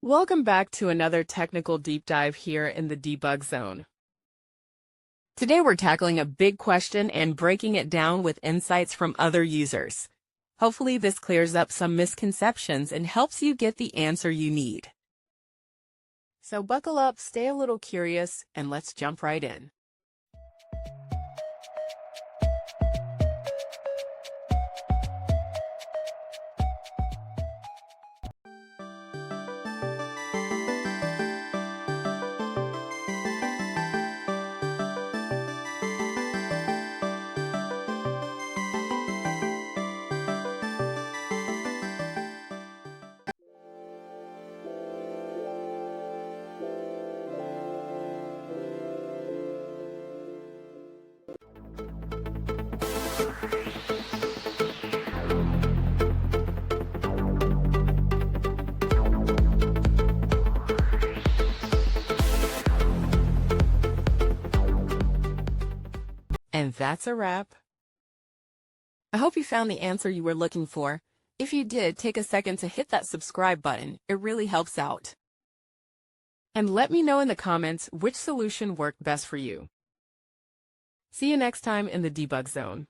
Welcome back to another technical deep dive here in the debug zone. Today we're tackling a big question and breaking it down with insights from other users. Hopefully this clears up some misconceptions and helps you get the answer you need. So buckle up, stay a little curious, and let's jump right in. And that's a wrap. I hope you found the answer you were looking for. If you did, take a second to hit that subscribe button. It really helps out. And let me know in the comments which solution worked best for you. See you next time in the debug zone.